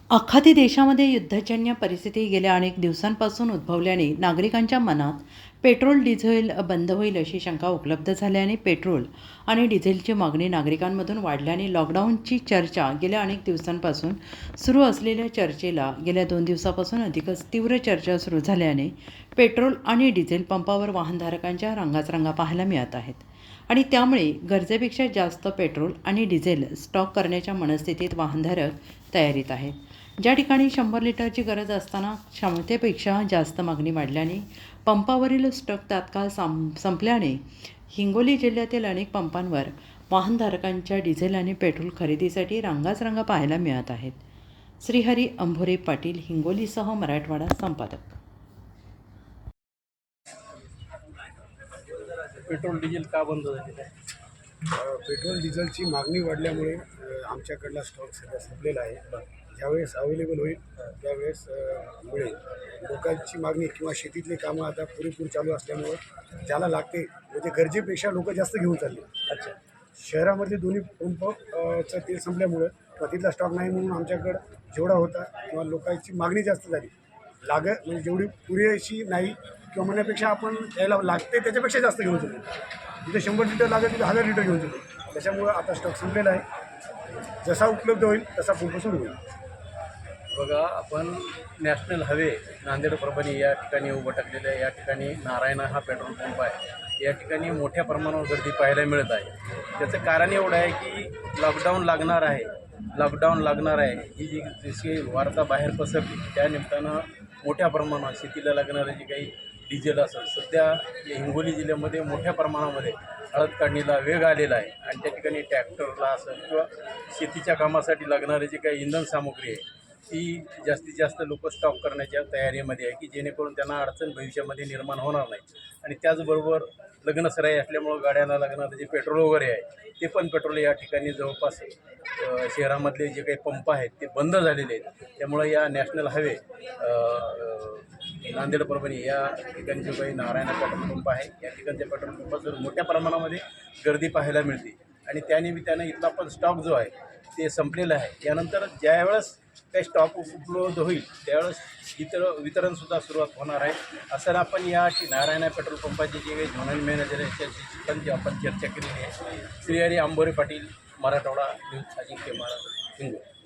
आखाती देशामध्ये युद्धजन्य परिस्थिती गेल्या अनेक दिवसांपासून उद्भवल्याने नागरिकांच्या मनात पेट्रोल डिझेल बंद होईल अशी शंका उपलब्ध झाल्याने पेट्रोल आणि डिझेलची मागणी नागरिकांमधून वाढल्याने लॉकडाऊनची चर्चा गेल्या अनेक दिवसांपासून सुरू असलेल्या चर्चेला गेल्या 2 दिवसापासून अधिकच तीव्र चर्चा सुरू झाल्याने पेट्रोल आणि डिझेल पंपावर वाहनधारकांच्या रांगाच पाहायला मिळत आहेत आणि त्यामुळे गरजेपेक्षा जास्त पेट्रोल आणि डिझेल स्टॉक करण्याच्या मनस्थितीत वाहनधारक तयारीत आहेत। ज्या ठिकाणी 100 लिटरची गरज असताना क्षमतेपेक्षा जास्त मागणी वाढल्याने पंपावरील स्टॉक तात्काळ संपल्याने हिंगोली जिल्ह्यातील अनेक पंपांवर वाहनधारकांच्या डिझेल आणि पेट्रोल खरेदीसाठी रांगा पाहायला मिळत आहेत। श्रीहरी अंभोरे पाटील, हिंगोलीसह मराठवाडा संपादक। पेट्रोल डिझेल का बंद झालेलं आहे? पेट्रोल डिझेलची मागणी वाढल्यामुळे आमच्याकडला स्टॉक सध्या संपलेला आहे। ज्यावेळेस अवेलेबल होईल त्यावेळेस मिळेल। लोकांची मागणी किंवा शेतीतले कामं आता पुरेपूर चालू असल्यामुळं ज्याला लागते म्हणजे गरजेपेक्षा लोक जास्त घेऊन चालले। अच्छा, शहरामधले दोन्ही पंपचं तेल संपल्यामुळं किंवा तिथला स्टॉक नाही म्हणून आमच्याकडं जेवढा होता किंवा लोकांची मागणी जास्त झाली, म्हणजे जेवढी पुरेशी नाही किंवा म्हणण्यापेक्षा आपण यायला लागते त्याच्यापेक्षा जास्त घेऊन चाललो। तिथे 100 लिटर लागेल तिथे 1000 लिटर घेऊन चाललो। त्याच्यामुळं आता स्टॉक संपलेला आहे। जसा उपलब्ध होईल तसा पंप सुरू होईल। बघा, आपण नॅशनल हायवे नांदेड परभणी या ठिकाणी उभं टाकलेलं आहे। या ठिकाणी नारायणा हा पेट्रोल पंप आहे। या ठिकाणी मोठ्या प्रमाणावर गर्दी पाहायला मिळत आहे। त्याचं कारण एवढं आहे की लॉकडाऊन लागणार आहे ही जी जशी वार्ता बाहेर पसरली त्या निमित्तानं मोठ्या प्रमाणात शेतीला लागणारे जे काही डिझेल असेल, सध्या हिंगोली जिल्ह्यामध्ये मोठ्या प्रमाणामध्ये हळद काढणीला वेग आलेला आहे आणि त्या ठिकाणी ट्रॅक्टरला असेल किंवा शेतीच्या कामासाठी लागणारे जे काही इंधन सामुग्री आहे ती जास्तीत जास्त लोक स्टॉक करण्याच्या तयारीमध्ये आहे की जेणेकरून त्यांना अडचण भविष्यामध्ये निर्माण होणार नाही। आणि त्याचबरोबर लग्नसराई असल्यामुळं गाड्यांना लागणारं जे पेट्रोल वगैरे आहे ते पण पेट्रोल या ठिकाणी जवळपास शहरामधले जे काही पंप आहेत ते बंद झालेले आहेत। त्यामुळं या नॅशनल हायवे नांदेड परभणी या ठिकाणी जो काही नारायणा पेट्रोल पंप आहे या ठिकाणच्या पेट्रोल पंपावर मोठ्या प्रमाणामध्ये गर्दी पाहायला मिळते आणि त्यानिमित्तानं इथला पण स्टॉक जो आहे ते संपलेला आहे। यानंतर ज्यावेळेस काही स्टॉक उपलब्ध होईल त्यावेळेस वितरणसुद्धा सुरुवात होणार आहे। असं आपण या नारायणा पेट्रोल पंपाचे जे काही झोनल मॅनेजर आहे त्याची पण आपण चर्चा केलेली आहे। श्रीहरी अंभोरे पाटील, मराठवाडा न्यूज, अजिंक्य महाराज, हिंगोली।